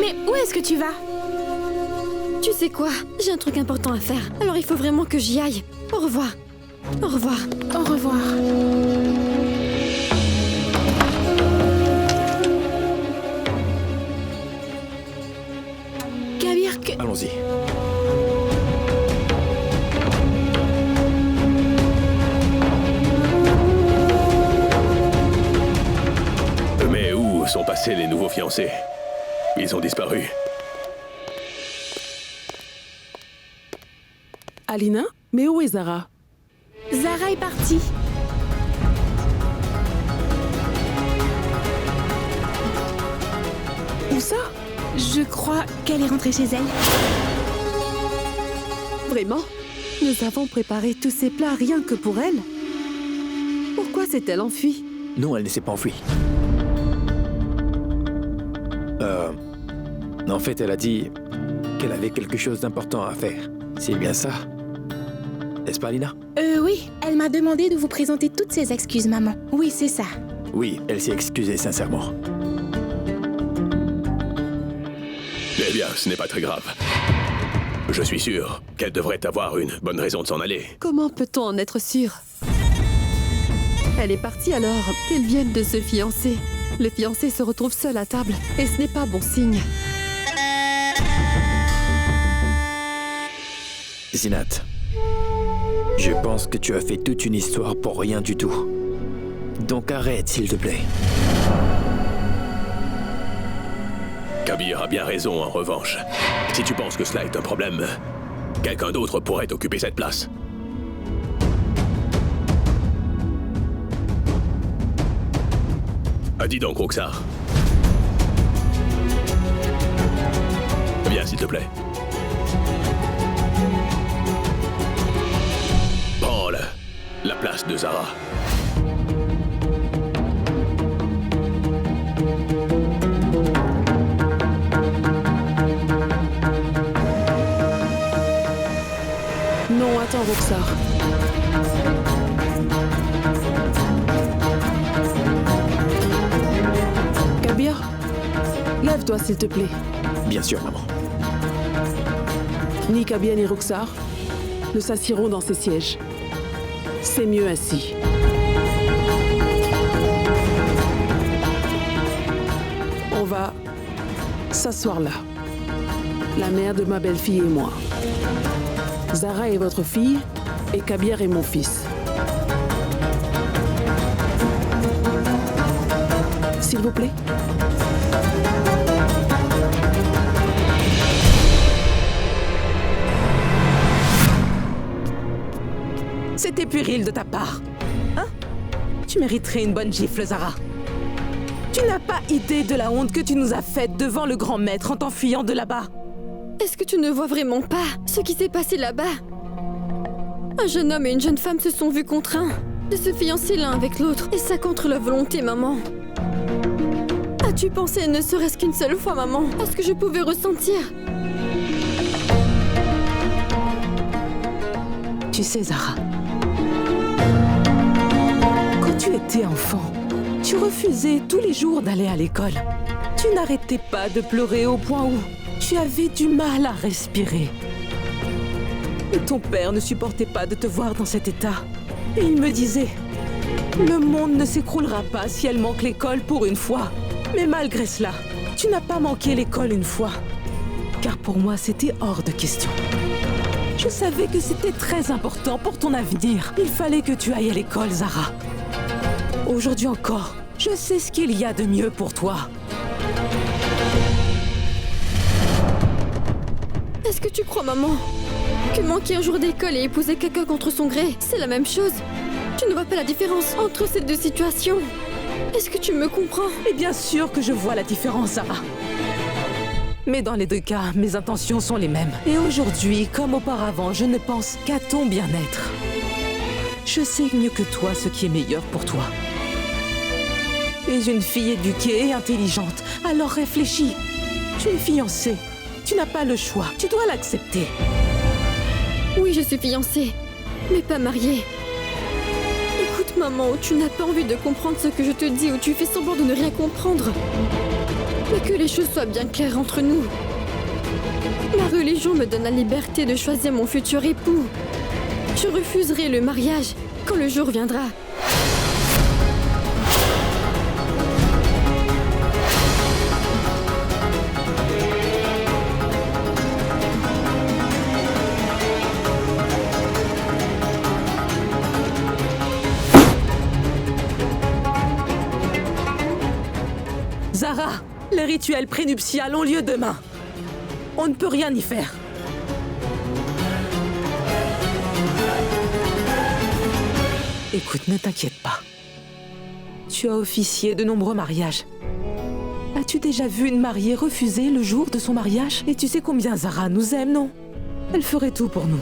Mais où est-ce que tu vas? Tu sais quoi? J'ai un truc important à faire. Alors il faut vraiment que j'y aille. Au revoir. Au revoir. Au revoir. Kabir, que... Allons-y. Mais où sont passés les nouveaux fiancés? Ils ont disparu. Alina? Mais où est Zara? Zara est partie. Où ça? Je crois qu'elle est rentrée chez elle. Vraiment? Nous avons préparé tous ces plats rien que pour elle? Pourquoi s'est-elle enfuie? Non, elle ne s'est pas enfuie. En fait, elle a dit qu'elle avait quelque chose d'important à faire. C'est bien ça? N'est-ce pas, Alina? Oui. Elle m'a demandé de vous présenter toutes ses excuses, maman. Oui, c'est ça. Oui, elle s'est excusée sincèrement. Eh bien, ce n'est pas très grave. Je suis sûr qu'elle devrait avoir une bonne raison de s'en aller. Comment peut-on en être sûr? Elle est partie alors qu'elle vienne de se fiancer. Le fiancé se retrouve seul à table et ce n'est pas bon signe. Zinat, je pense que tu as fait toute une histoire pour rien du tout. Donc arrête, s'il te plaît. Kabir a bien raison, en revanche. Si tu penses que cela est un problème, quelqu'un d'autre pourrait occuper cette place. Dis donc, Roxar. Viens, s'il te plaît. Prends la place de Zara. Non, attends, Roxar. Kabir, lève-toi, s'il te plaît. Bien sûr, maman. Ni Kabir ni Roxar ne s'assieront dans ces sièges. C'est mieux ainsi. On va s'asseoir là. La mère de ma belle-fille et moi. Zara est votre fille et Kabir est mon fils. S'il vous plaît. C'était puéril de ta part. Hein? Tu mériterais une bonne gifle, Zara. Tu n'as pas idée de la honte que tu nous as faite devant le grand maître en t'enfuyant de là-bas. Est-ce que tu ne vois vraiment pas ce qui s'est passé là-bas? Un jeune homme et une jeune femme se sont vus contraints de se fiancer l'un avec l'autre, et ça contre leur volonté, maman. As-tu pensé ne serait-ce qu'une seule fois, maman, à ce que je pouvais ressentir? Tu sais, Zara, quand tu étais enfant, tu refusais tous les jours d'aller à l'école. Tu n'arrêtais pas de pleurer au point où tu avais du mal à respirer. Et ton père ne supportait pas de te voir dans cet état. Et il me disait, le monde ne s'écroulera pas si elle manque l'école pour une fois. Mais malgré cela, tu n'as pas manqué l'école une fois. Car pour moi, c'était hors de question. Je savais que c'était très important pour ton avenir. Il fallait que tu ailles à l'école, Zara. Aujourd'hui encore, je sais ce qu'il y a de mieux pour toi. Est-ce que tu crois, maman, que manquer un jour d'école et épouser quelqu'un contre son gré, c'est la même chose? Tu ne vois pas la différence entre ces deux situations? Est-ce que tu me comprends? Et bien sûr que je vois la différence, Zara. Mais dans les deux cas, mes intentions sont les mêmes. Et aujourd'hui, comme auparavant, je ne pense qu'à ton bien-être. Je sais mieux que toi ce qui est meilleur pour toi. Tu es une fille éduquée et intelligente, alors réfléchis. Tu es fiancée. Tu n'as pas le choix. Tu dois l'accepter. Oui, je suis fiancée, mais pas mariée. Écoute, maman, tu n'as pas envie de comprendre ce que je te dis ou tu fais semblant de ne rien comprendre. Mais que les choses soient bien claires entre nous. Ma religion me donne la liberté de choisir mon futur époux. Je refuserai le mariage quand le jour viendra. Zara, le rituel prénuptial ont lieu demain. On ne peut rien y faire. Écoute, ne t'inquiète pas. Tu as officié de nombreux mariages. As-tu déjà vu une mariée refuser le jour de son mariage? Et tu sais combien Zara nous aime, non? Elle ferait tout pour nous.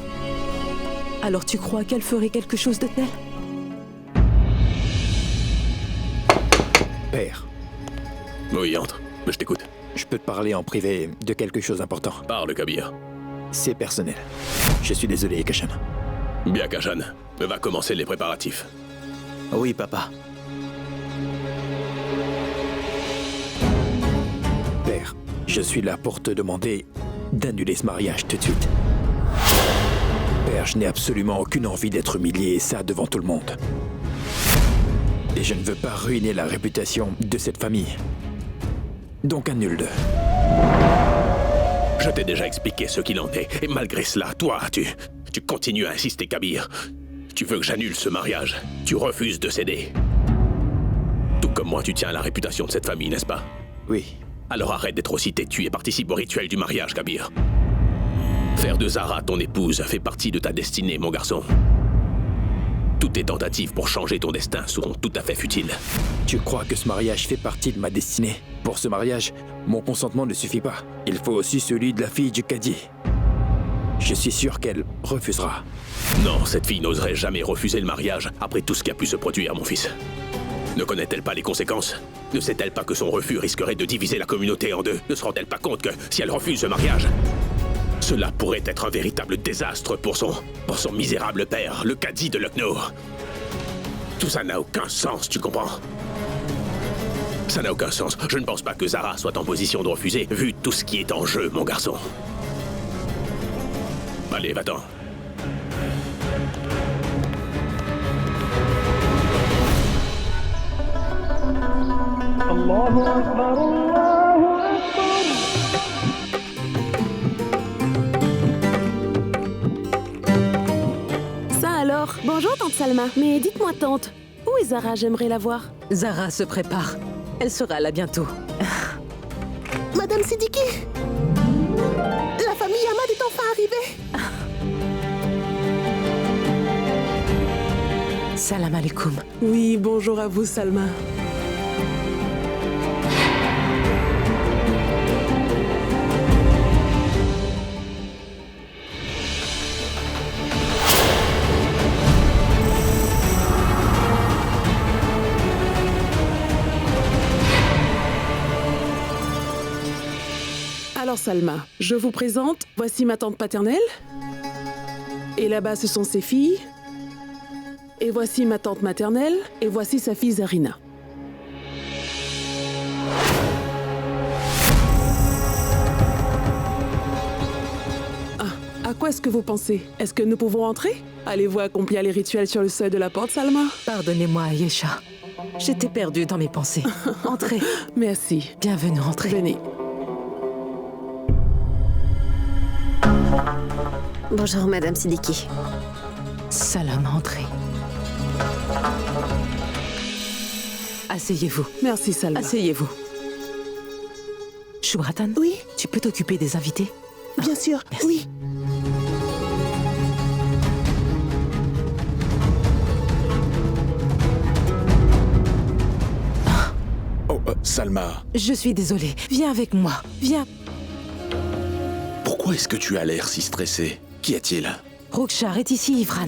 Alors tu crois qu'elle ferait quelque chose de tel? Père, Oui, entre. Je t'écoute. je peux te parler en privé de quelque chose d'important. Parle, Kabir. C'est personnel. Je suis désolé, Kashan. Bien, Kashan. Va commencer les préparatifs. Oui, papa. Père, je suis là pour te demander d'annuler ce mariage tout de suite. Père, je n'ai absolument aucune envie d'être humilié, et ça devant tout le monde. Et je ne veux pas ruiner la réputation de cette famille. Donc annule-le. Je t'ai déjà expliqué ce qu'il en est, et malgré cela, toi, tu continues à insister, Kabir. Tu veux que j'annule ce mariage. Tu refuses de céder. Tout comme moi, tu tiens à la réputation de cette famille, n'est-ce pas? Oui. Alors arrête d'être aussi têtu et participe au rituel du mariage, Kabir. Faire de Zara ton épouse fait partie de ta destinée, mon garçon. Toutes tes tentatives pour changer ton destin seront tout à fait futiles. Tu crois que ce mariage fait partie de ma destinée? Pour ce mariage, mon consentement ne suffit pas. Il faut aussi celui de la fille du cadi. Je suis sûr qu'elle refusera. Non, cette fille n'oserait jamais refuser le mariage après tout ce qui a pu se produire, mon fils. Ne connaît-elle pas les conséquences? Ne sait-elle pas que son refus risquerait de diviser la communauté en deux? Ne se rend-elle pas compte que si elle refuse ce mariage, cela pourrait être un véritable désastre pour son misérable père, le cadi de Lucknow? Tout ça n'a aucun sens, tu comprends? Ça n'a aucun sens. Je ne pense pas que Zara soit en position de refuser, vu tout ce qui est en jeu, mon garçon. Allez, va-t'en. Ça alors? Bonjour tante Salma. Mais dites-moi tante, où est Zara? J'aimerais la voir. Zara se prépare. Elle sera là bientôt. Madame Siddiqui, la famille Ahmad est enfin arrivée. Salam alaikum. Oui, bonjour à vous, Salma. Alors Salma, je vous présente, voici ma tante paternelle. Et là-bas, ce sont ses filles. Et voici ma tante maternelle. Et voici sa fille Zarina. Ah, à quoi est-ce que vous pensez? Est-ce que nous pouvons entrer? Allez-vous accomplir les rituels sur le seuil de la porte, Salma? Pardonnez-moi, Ayesha. J'étais perdue dans mes pensées. Entrez. Merci. Bienvenue, entrez. Venez. Bonjour Madame Siddiqui. Salam, entrez. Asseyez-vous. Merci, Salma. Asseyez-vous. Shubratan? Oui, Tu peux t'occuper des invités? bien sûr, merci. oui. Oh, Salma, Je suis désolée. Viens avec moi. Viens. pourquoi est-ce que tu as l'air si stressée? Qu'y a-t-il? Rokhshar est ici, Ifran.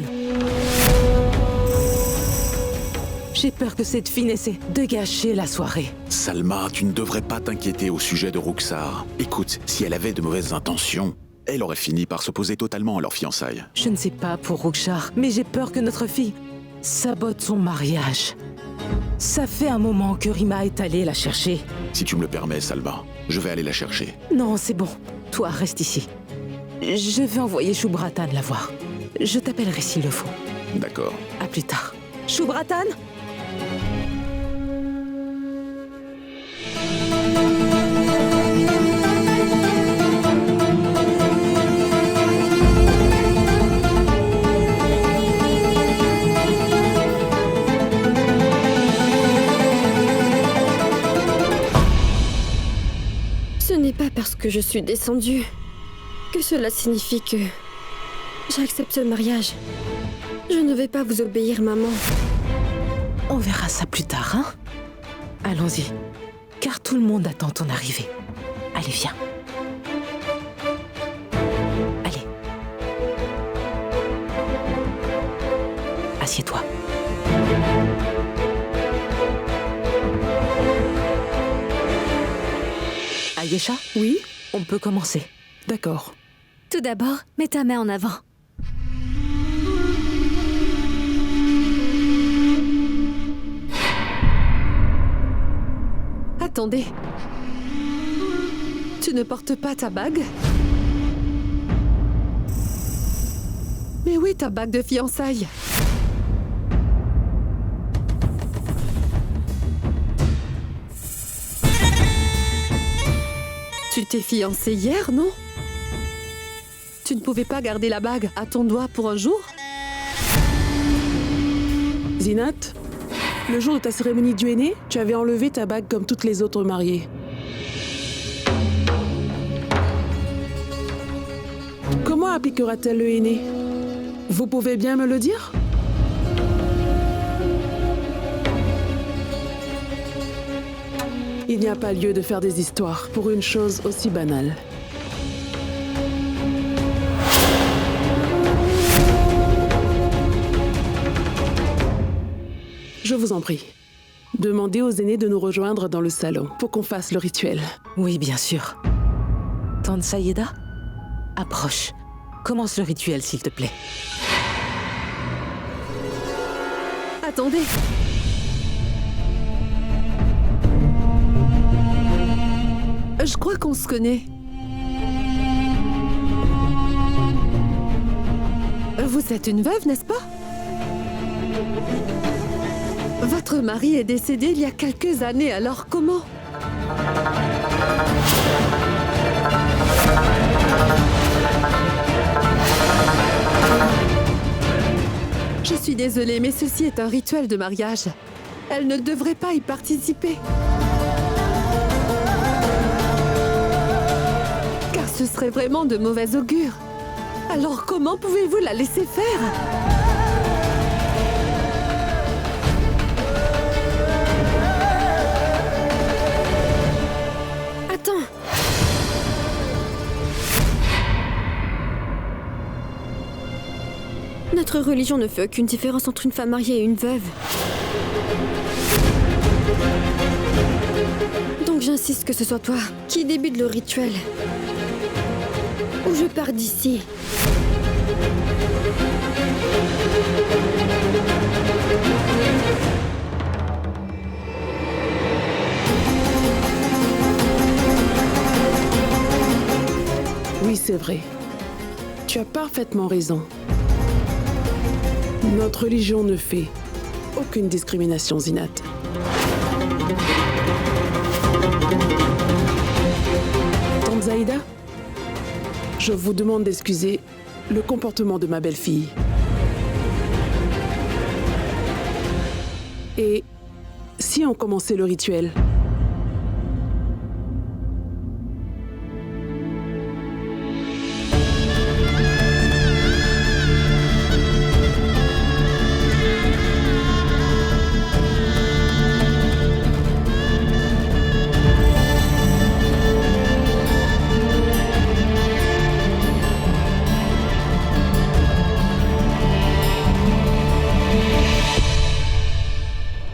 J'ai peur que cette fille n'essaie de gâcher la soirée. Salma, tu ne devrais pas t'inquiéter au sujet de Rokhshar. Écoute, si elle avait de mauvaises intentions, elle aurait fini par s'opposer totalement à leur fiançailles. Je ne sais pas pour Rokhshar, mais j'ai peur que notre fille sabote son mariage. Ça fait un moment que Rima est allée la chercher. Si tu me le permets, Salma, je vais aller la chercher. Non, c'est bon. Toi, reste ici. Je vais envoyer Shubratan la voir. Je t'appellerai s'il le faut. D'accord. À plus tard. Shubratan? Ce n'est pas parce que je suis descendue que cela signifie que j'accepte ce mariage. Je ne vais pas vous obéir, maman. On verra ça plus tard, hein? Allons-y, car tout le monde attend ton arrivée. Allez, viens. Allez. Assieds-toi. Ayesha? Oui? On peut commencer. D'accord. Tout d'abord, mets ta main en avant. Attendez. Tu ne portes pas ta bague? Mais oui, ta bague de fiançailles. Tu t'es fiancée hier, non? Tu ne pouvais pas garder la bague à ton doigt pour un jour? Zinat, le jour de ta cérémonie du aîné, tu avais enlevé ta bague comme toutes les autres mariées. Comment appliquera-t-elle le aîné? Vous pouvez bien me le dire? Il n'y a pas lieu de faire des histoires pour une chose aussi banale. Je vous en prie. Demandez aux aînés de nous rejoindre dans le salon pour qu'on fasse le rituel. Oui, bien sûr. Tante Saïeda, approche. Commence le rituel, s'il te plaît. Attendez. Je crois qu'on se connaît. Vous êtes une veuve, n'est-ce pas? Votre mari est décédé il y a quelques années, alors comment? Je suis désolée, mais ceci est un rituel de mariage. Elle ne devrait pas y participer. Car ce serait vraiment de mauvais augure. Alors comment pouvez-vous la laisser faire? Attends. Notre religion ne fait aucune différence entre une femme mariée et une veuve. Donc j'insiste que ce soit toi qui débute le rituel. Ou je pars d'ici. Oui, c'est vrai. Tu as parfaitement raison. Notre religion ne fait aucune discrimination, Zinat. Tante Zaïda, je vous demande d'excuser le comportement de ma belle-fille. Et si on commençait le rituel ?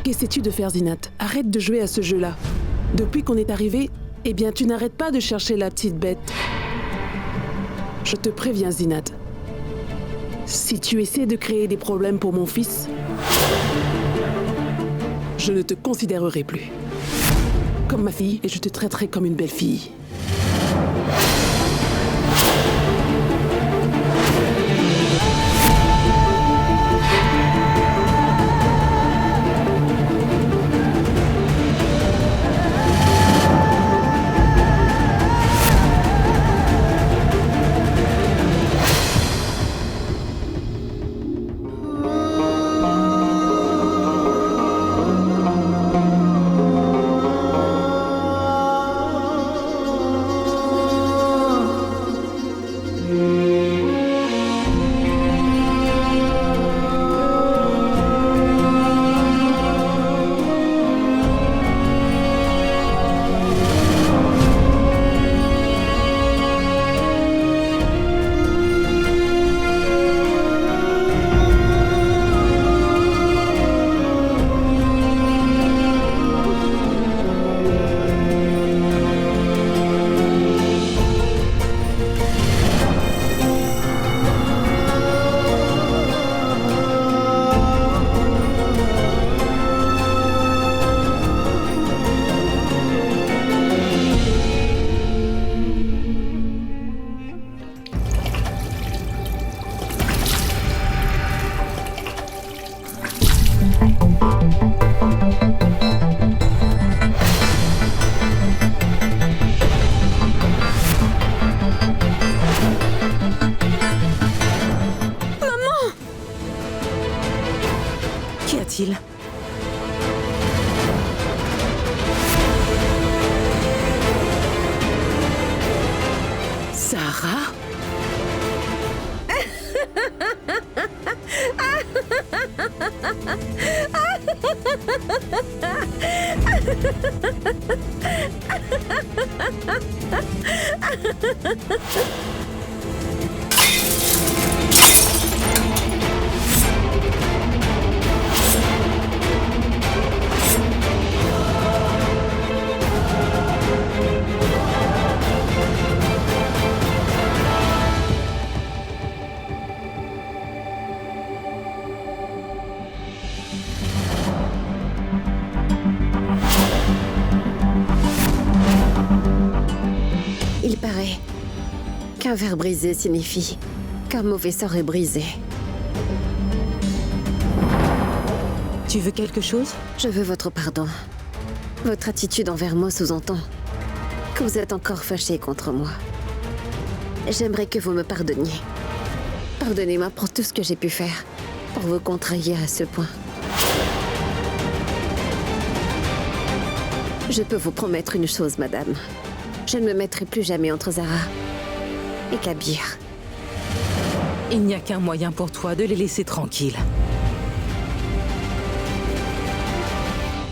Qu'essaies-tu de faire, Zinat? Arrête de jouer à ce jeu-là. Depuis qu'on est arrivé, eh bien, tu n'arrêtes pas de chercher la petite bête. Je te préviens, Zinat. Si tu essaies de créer des problèmes pour mon fils, je ne te considérerai plus comme ma fille et je te traiterai comme une belle fille. Qu'y a-t-il? Zara? Il paraît qu'un verre brisé signifie qu'un mauvais sort est brisé. Tu veux quelque chose? Je veux votre pardon. Votre attitude envers moi sous-entend que vous êtes encore fâché contre moi. J'aimerais que vous me pardonniez. Pardonnez-moi pour tout ce que j'ai pu faire, pour vous contrarier à ce point. Je peux vous promettre une chose, madame. Je ne me mettrai plus jamais entre Zara et Kabir. Il n'y a qu'un moyen pour toi de les laisser tranquilles.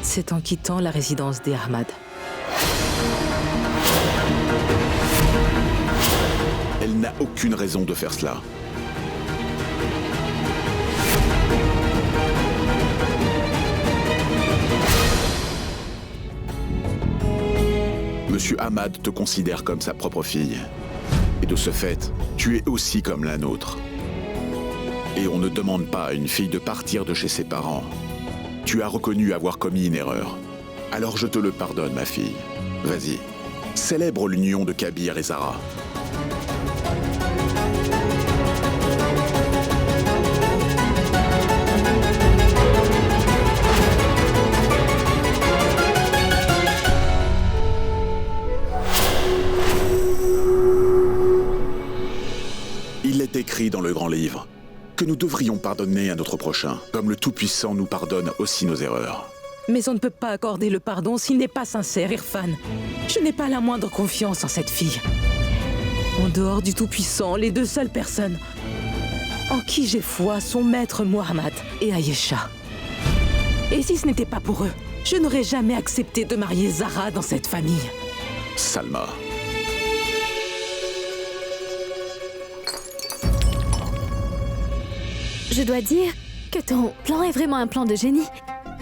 C'est en quittant la résidence des Ahmad. Elle n'a aucune raison de faire cela. Monsieur Ahmad te considère comme sa propre fille. Et de ce fait, tu es aussi comme la nôtre. Et on ne demande pas à une fille de partir de chez ses parents. Tu as reconnu avoir commis une erreur. Alors je te le pardonne, ma fille. Vas-y, célèbre l'union de Kabir et Zara. Il est écrit dans le grand livre que nous devrions pardonner à notre prochain, comme le Tout-Puissant nous pardonne aussi nos erreurs. Mais on ne peut pas accorder le pardon s'il n'est pas sincère, Irfan. Je n'ai pas la moindre confiance en cette fille. En dehors du Tout-Puissant, les deux seules personnes en qui j'ai foi sont Maître Mohammad et Ayesha. Et si ce n'était pas pour eux, je n'aurais jamais accepté de marier Zara dans cette famille. Salma. Je dois dire que ton plan est vraiment un plan de génie.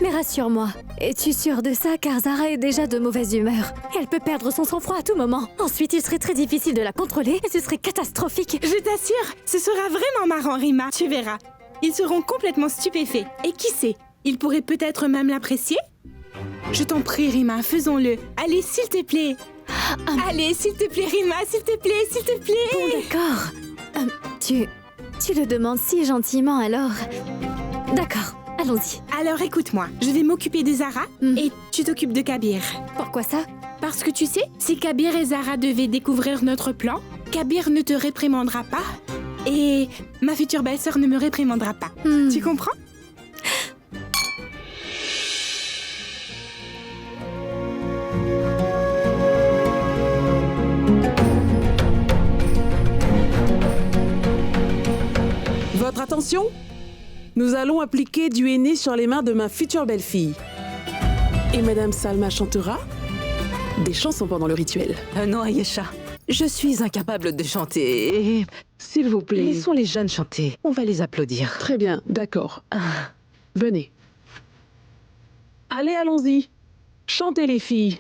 Mais rassure-moi, es-tu sûre de ça car Zara est déjà de mauvaise humeur. Elle peut perdre son sang-froid à tout moment. Ensuite, il serait très difficile de la contrôler et ce serait catastrophique. Je t'assure, ce sera vraiment marrant, Rima, tu verras. Ils seront complètement stupéfaits. Et qui sait, ils pourraient peut-être même l'apprécier? Je t'en prie, Rima, faisons-le. Allez, s'il te plaît. Allez, s'il te plaît, Rima, s'il te plaît, s'il te plaît. Bon, d'accord. Tu le demandes si gentiment, alors... D'accord, allons-y. Alors écoute-moi, je vais m'occuper de Zara et tu t'occupes de Kabir. Pourquoi ça? Parce que tu sais, si Kabir et Zara devaient découvrir notre plan, Kabir ne te réprimandera pas et ma future belle-sœur ne me réprimandera pas. Tu comprends? Votre attention? Nous allons appliquer du henné sur les mains de ma future belle-fille. Et Madame Salma chantera des chansons pendant le rituel. Non, Ayesha, je suis incapable de chanter. S'il vous plaît. Laissons les jeunes chanter. On va les applaudir. Très bien, d'accord. Venez. Allez, allons-y. Chantez les filles.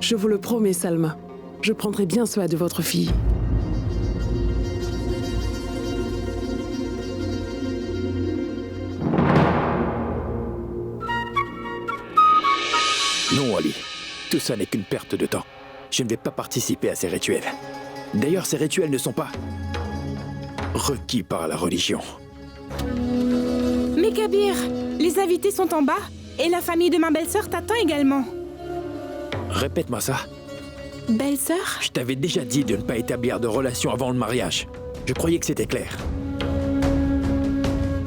Je vous le promets, Salma. Je prendrai bien soin de votre fille. Non, Ali. Tout ça n'est qu'une perte de temps. Je ne vais pas participer à ces rituels. D'ailleurs, ces rituels ne sont pas requis par la religion. Mais Kabir, les invités sont en bas et la famille de ma belle-sœur t'attend également. Répète-moi ça. Belle-sœur? Je t'avais déjà dit de ne pas établir de relation avant le mariage. Je croyais que c'était clair.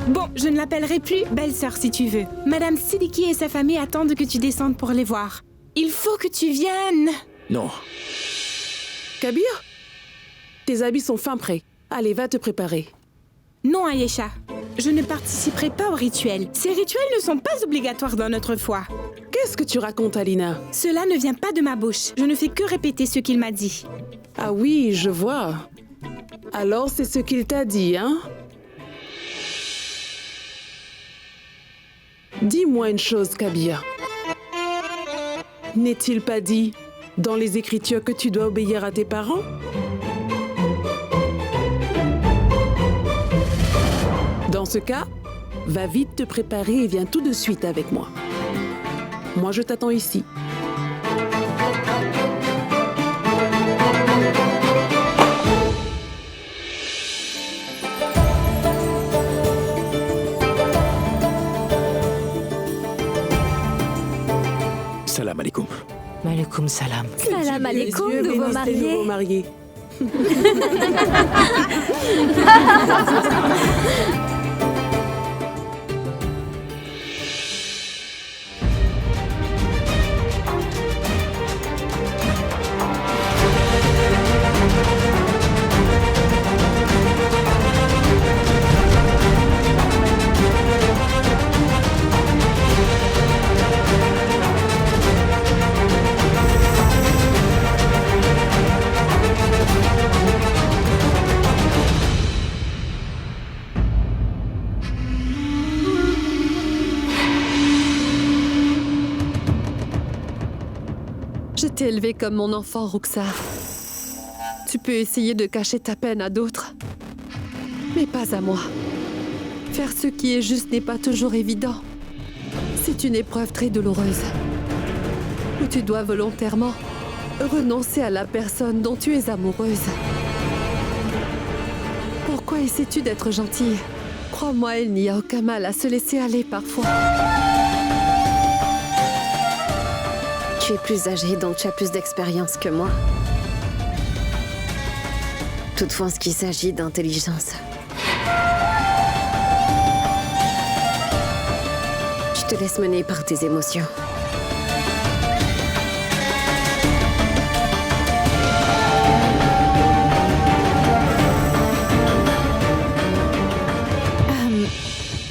Bon, je ne l'appellerai plus belle-sœur si tu veux. Madame Siddiqui et sa famille attendent que tu descendes pour les voir. Il faut que tu viennes. Non. Kabir, tes habits sont fin prêts. Allez, va te préparer. Non, Ayesha. Je ne participerai pas au rituel. Ces rituels ne sont pas obligatoires dans notre foi. Qu'est-ce que tu racontes, Alina? Cela ne vient pas de ma bouche. Je ne fais que répéter ce qu'il m'a dit. Ah oui, je vois. Alors c'est ce qu'il t'a dit, hein? Dis-moi une chose, Kabir. N'est-il pas dit dans les Écritures que tu dois obéir à tes parents? Dans ce cas, va vite te préparer et viens tout de suite avec moi. Moi, je t'attends ici. alaikum. Malikum salam. Salam alaikum, Dieu nouveau bénisse les nouveaux marié. mariés. Je t'ai élevé comme mon enfant, Roxar. Tu peux essayer de cacher ta peine à d'autres, mais pas à moi. Faire ce qui est juste n'est pas toujours évident. C'est une épreuve très douloureuse, où tu dois volontairement renoncer à la personne dont tu es amoureuse. Pourquoi essaies-tu d'être gentille? Crois-moi, il n'y a aucun mal à se laisser aller parfois. Tu es plus âgée, donc tu as plus d'expérience que moi. Toutefois, en ce qui s'agit d'intelligence, tu te laisses mener par tes émotions.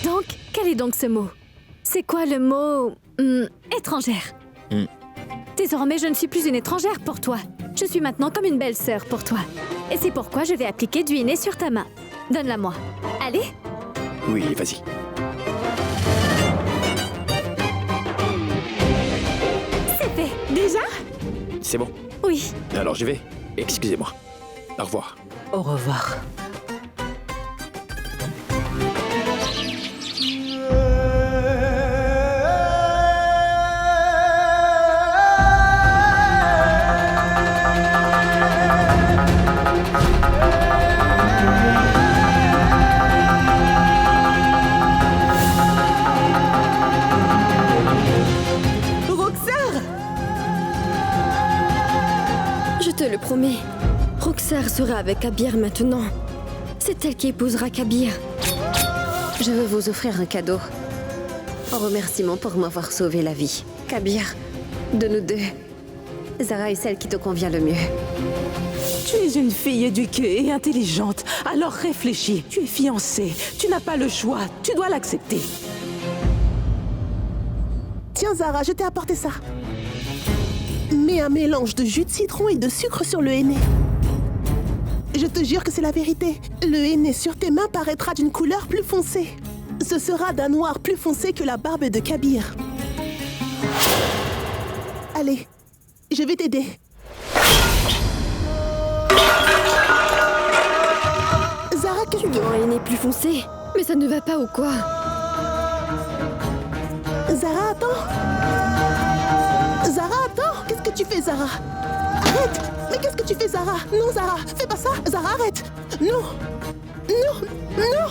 Donc, quel est donc ce mot? C'est quoi le mot étrangère? Désormais, je ne suis plus une étrangère pour toi. Je suis maintenant comme une belle-sœur pour toi. Et c'est pourquoi je vais appliquer du henné sur ta main. Donne-la-moi. Allez. Oui, vas-y. C'est fait. Déjà? C'est bon. Oui. Alors j'y vais. Excusez-moi. Au revoir. Au revoir. Je te le promets. Roxar sera avec Kabir maintenant. C'est elle qui épousera Kabir. Je veux vous offrir un cadeau. En remerciement pour m'avoir sauvé la vie. Kabir, de nous deux, Zara est celle qui te convient le mieux. Tu es une fille éduquée et intelligente, alors réfléchis. Tu es fiancée, tu n'as pas le choix, tu dois l'accepter. Tiens Zara, je t'ai apporté ça. Mets un mélange de jus de citron et de sucre sur le henné. Je te jure que c'est la vérité. Le henné sur tes mains paraîtra d'une couleur plus foncée. Ce sera d'un noir plus foncé que la barbe de Kabir. Allez, je vais t'aider. Zara, qu'est-ce Tu veux un henné plus foncé? Mais ça ne va pas ou quoi? Zara, attends. Zara, attends. Qu'est-ce que tu fais, Zara? Arrête. Mais qu'est-ce que tu fais, Zara? Non, Zara, fais pas ça. Zara, arrête. Non. Non. Non.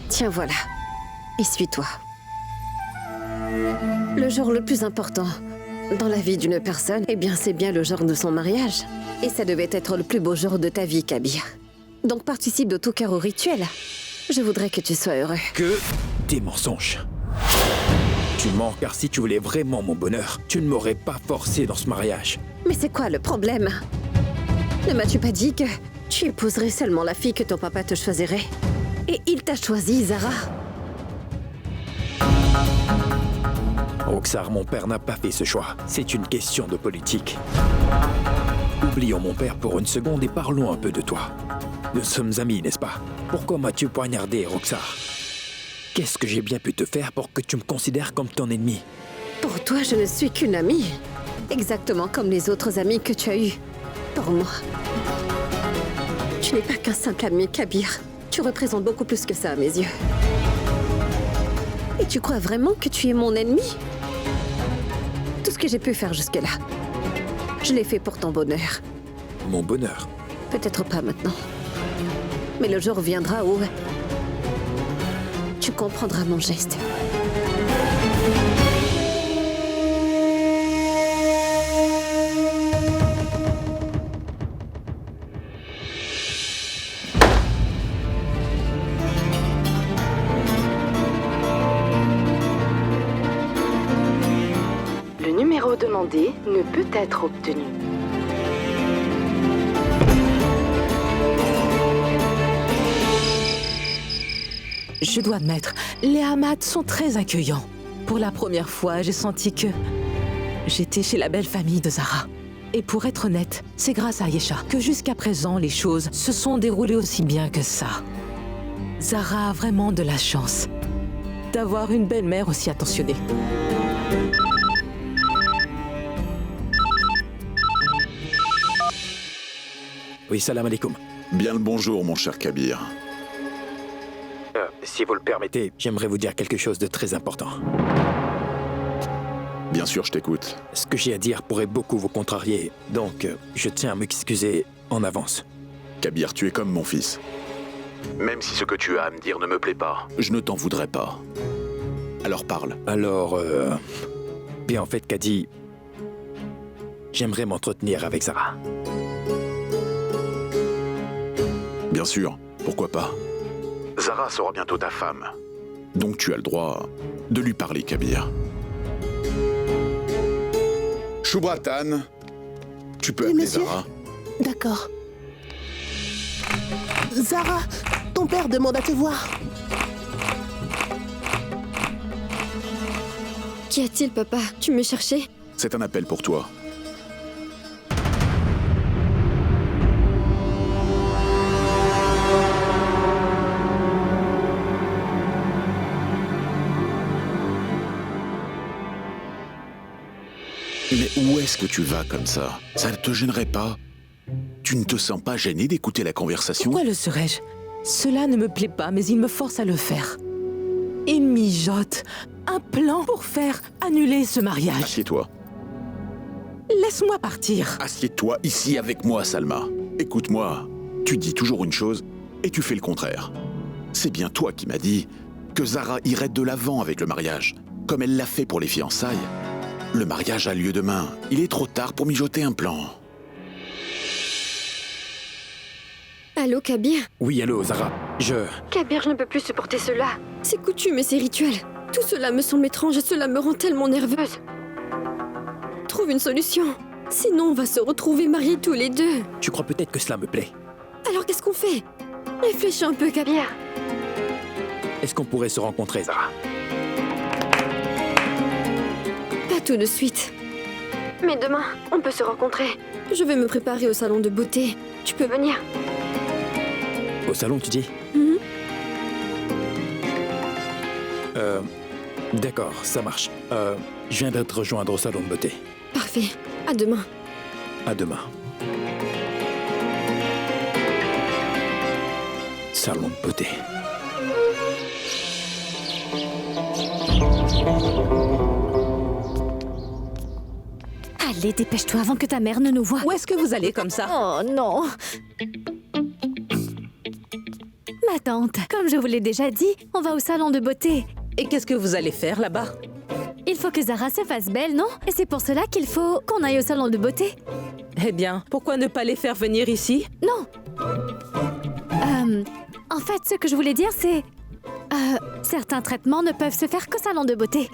Tiens, voilà. Essuie-toi. Le jour le plus important dans la vie d'une personne, eh bien, c'est bien le jour de son mariage. Et ça devait être le plus beau jour de ta vie, Kabir. Donc participe de tout cœur au rituel. Je voudrais que tu sois heureux. Que des mensonges. Tu mens car si tu voulais vraiment mon bonheur, tu ne m'aurais pas forcé dans ce mariage. Mais c'est quoi le problème? Ne m'as-tu pas dit que tu épouserais seulement la fille que ton papa te choisirait? Et il t'a choisi, Zara. Roxar, mon père n'a pas fait ce choix. C'est une question de politique. Oublions mon père pour une seconde et parlons un peu de toi. Nous sommes amis, n'est-ce pas? Pourquoi m'as-tu poignardé, Roxar? Qu'est-ce que j'ai bien pu te faire pour que tu me considères comme ton ennemi? Pour toi, je ne suis qu'une amie. Exactement comme les autres amis que tu as eus. Pour moi. Tu n'es pas qu'un simple ami, Kabir. Tu représentes beaucoup plus que ça à mes yeux. Et tu crois vraiment que tu es mon ennemi? Tout ce que j'ai pu faire jusque-là, je l'ai fait pour ton bonheur. Mon bonheur? Peut-être pas maintenant. Mais le jour viendra où tu comprendras mon geste. Le numéro demandé ne peut être obtenu. Je dois admettre, les Hamad sont très accueillants. Pour la première fois, j'ai senti que j'étais chez la belle famille de Zara. Et pour être honnête, c'est grâce à Ayesha que jusqu'à présent, les choses se sont déroulées aussi bien que ça. Zara a vraiment de la chance d'avoir une belle-mère aussi attentionnée. Oui, salam alaikum. Bien le bonjour, mon cher Kabir. Si vous le permettez, j'aimerais vous dire quelque chose de très important. Bien sûr, je t'écoute. Ce que j'ai à dire pourrait beaucoup vous contrarier, donc je tiens à m'excuser en avance. Kabir, tu es comme mon fils. Même si ce que tu as à me dire ne me plaît pas, je ne t'en voudrais pas. Alors parle. Alors, bien en fait, Kadi, j'aimerais m'entretenir avec Zara. Bien sûr, pourquoi pas. Zara sera bientôt ta femme. Donc tu as le droit de lui parler, Kabir. Shubratan, tu peux Oui, appeler monsieur. Zara. D'accord. Zara, ton père demande à te voir. Qu'y a-t-il, papa? Tu me cherchais? C'est un appel pour toi. Mais où est-ce que tu vas comme ça? Ça ne te gênerait pas? Tu ne te sens pas gêné d'écouter la conversation? Pourquoi le serais-je? Cela ne me plaît pas, mais il me force à le faire. Il mijote un plan pour faire annuler ce mariage. Assieds-toi. Laisse-moi partir. Assieds-toi ici avec moi, Salma. Écoute-moi, tu dis toujours une chose et tu fais le contraire. C'est bien toi qui m'as dit que Zara irait de l'avant avec le mariage, comme elle l'a fait pour les fiançailles. Le mariage a lieu demain. Il est trop tard pour mijoter un plan. Allô, Kabir? Oui, allô, Zara. Kabir, je ne peux plus supporter cela. Ces coutumes et ces rituels. Tout cela me semble étrange et cela me rend tellement nerveuse. Trouve une solution. Sinon, on va se retrouver mariés tous les deux. Tu crois peut-être que cela me plaît. Alors qu'est-ce qu'on fait? Réfléchis un peu, Kabir. Est-ce qu'on pourrait se rencontrer, Zara? Pas tout de suite. Mais demain, on peut se rencontrer. Je vais me préparer au salon de beauté. Tu peux venir? Au salon, tu dis? D'accord, ça marche. Je viendrai te rejoindre au salon de beauté. Parfait. À demain. À demain. Salon de beauté. Allez, dépêche-toi avant que ta mère ne nous voie. Où est-ce que vous allez comme ça? Oh non! Ma tante, comme je vous l'ai déjà dit, on va au salon de beauté. Et qu'est-ce que vous allez faire là-bas? Il faut que Zara se fasse belle, non? Et c'est pour cela qu'il faut qu'on aille au salon de beauté. Eh bien, pourquoi ne pas les faire venir ici? Non. En fait, ce que je voulais dire, c'est... certains traitements ne peuvent se faire qu'au salon de beauté.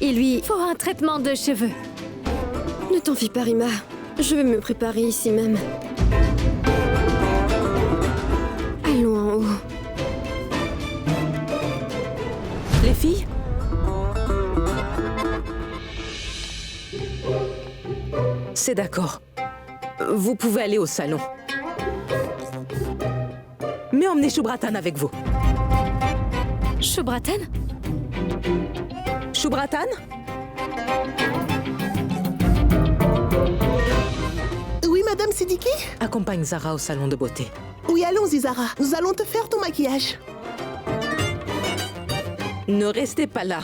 Il lui faut un traitement de cheveux. Ne t'en fie pas, Rima. Je vais me préparer ici même. Allons en haut. Les filles? C'est d'accord. Vous pouvez aller au salon. Mais emmenez Shubratan avec vous. Shubratan? Shubratan? Oui, Madame Siddiqui? Accompagne Zara au salon de beauté. Oui, allons-y, Zara. Nous allons te faire ton maquillage. Ne restez pas là.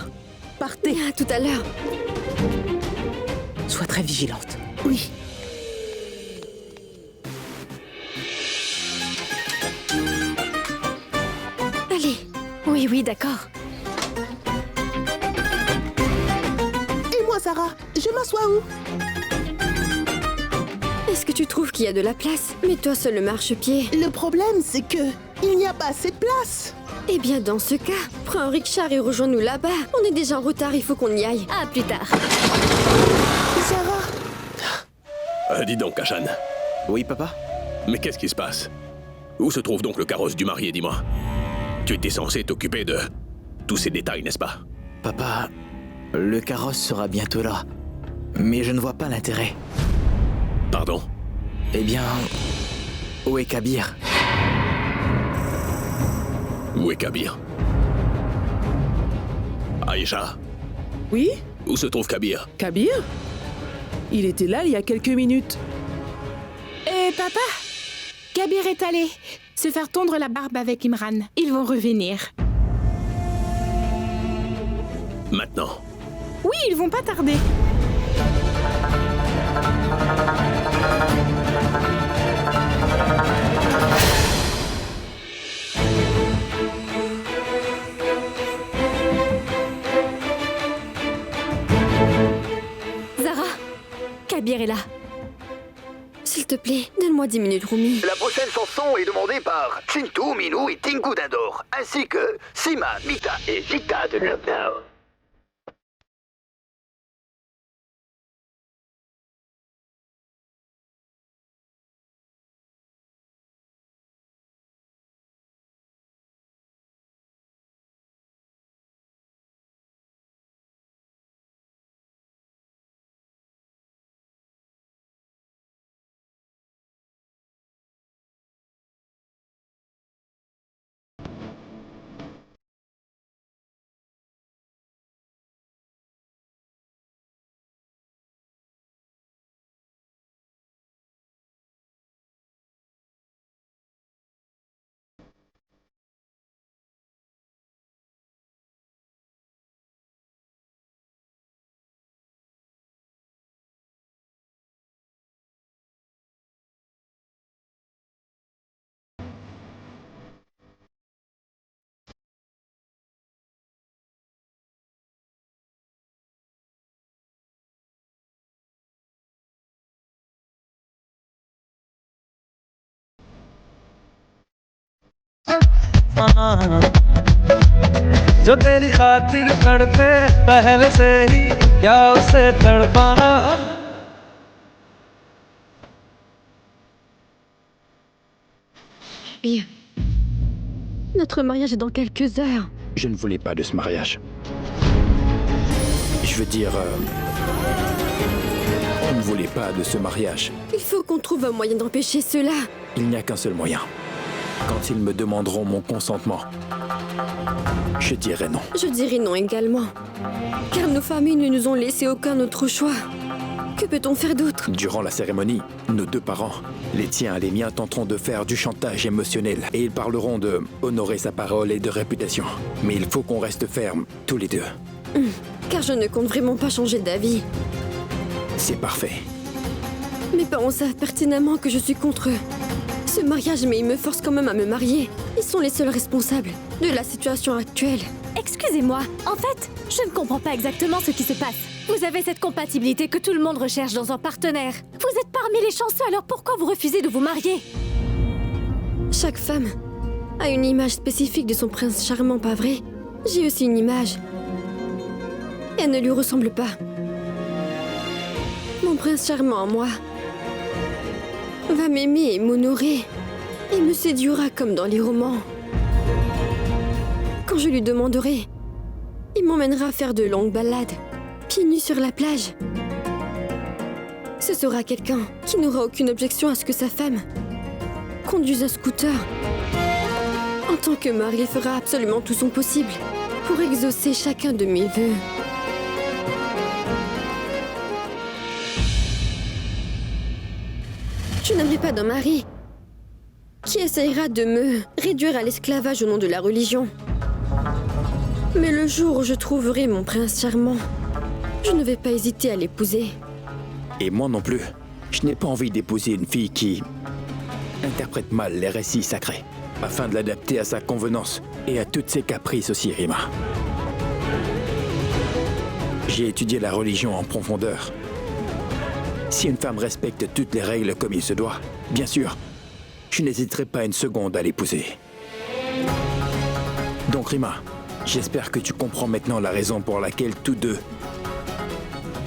Partez. À tout à l'heure. Sois très vigilante. Oui. Allez. Oui, oui, d'accord. Et moi, Zara, je m'assois où? Est-ce que tu trouves qu'il y a de la place? Mets-toi sur le marchepied. Le problème, c'est que il n'y a pas assez de place. Eh bien, dans ce cas, prends un rickshaw et rejoins-nous là-bas. On est déjà en retard, il faut qu'on y aille. À plus tard. Zara. Dis donc, Kashan. Oui, papa? Mais qu'est-ce qui se passe? Où se trouve donc le carrosse du marié, dis-moi? Tu étais censé t'occuper de tous ces détails, n'est-ce pas? Papa, le carrosse sera bientôt là. Mais je ne vois pas l'intérêt. Pardon? Eh bien, où est Kabir? Où est Kabir? Aïcha? Oui? Où se trouve Kabir? Kabir? Il était là il y a quelques minutes. Papa, Kabir est allé se faire tondre la barbe avec Imran. Ils vont revenir. Maintenant? Oui, ils vont pas tarder. Zara, Kabir est là. S'il te plaît, donne-moi 10 minutes, Rumi. La prochaine chanson est demandée par Chintu, Minou et Tinku d'Indor, ainsi que Sima, Mita et Gita de Love Now. जो तेरी खातिर तड़पे पहले से ही क्या उसे तड़पाना। Bien. Notre mariage est dans quelques heures. Je ne voulais pas de ce mariage. Je veux dire... on ne voulait pas de ce mariage. Il faut qu'on trouve un moyen d'empêcher cela. Il n'y a qu'un seul moyen. Quand ils me demanderont mon consentement, je dirai non. Je dirai non également. Car nos familles ne nous ont laissé aucun autre choix. Que peut-on faire d'autre? Durant la cérémonie, nos deux parents, les tiens et les miens, tenteront de faire du chantage émotionnel. Et ils parleront de honorer sa parole et de réputation. Mais il faut qu'on reste fermes, tous les deux. Car je ne compte vraiment pas changer d'avis. C'est parfait. Mes parents savent pertinemment que je suis contre eux. Ce mariage, mais ils me forcent quand même à me marier. Ils sont les seuls responsables de la situation actuelle. Excusez-moi, en fait, je ne comprends pas exactement ce qui se passe. Vous avez cette compatibilité que tout le monde recherche dans un partenaire. Vous êtes parmi les chanceux, alors pourquoi vous refusez de vous marier? Chaque femme a une image spécifique de son prince charmant, pas vrai? J'ai aussi une image. Elle ne lui ressemble pas. Mon prince charmant, moi, va m'aimer et m'honorer et me séduira comme dans les romans. Quand je lui demanderai, il m'emmènera faire de longues balades, pieds nus sur la plage. Ce sera quelqu'un qui n'aura aucune objection à ce que sa femme conduise un scooter. En tant que mari, il fera absolument tout son possible pour exaucer chacun de mes vœux. Je n'aimerais pas d'un mari qui essayera de me réduire à l'esclavage au nom de la religion. Mais le jour où je trouverai mon prince charmant, je ne vais pas hésiter à l'épouser. Et moi non plus. Je n'ai pas envie d'épouser une fille qui interprète mal les récits sacrés, afin de l'adapter à sa convenance et à toutes ses caprices aussi, Rima. J'ai étudié la religion en profondeur. Si une femme respecte toutes les règles comme il se doit, bien sûr, je n'hésiterai pas une seconde à l'épouser. Donc Rima, j'espère que tu comprends maintenant la raison pour laquelle tous deux,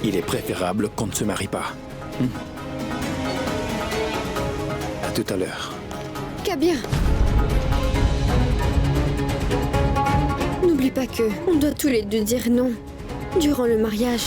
il est préférable qu'on ne se marie pas. À tout à l'heure. Kabir, n'oublie pas que on doit tous les deux dire non durant le mariage.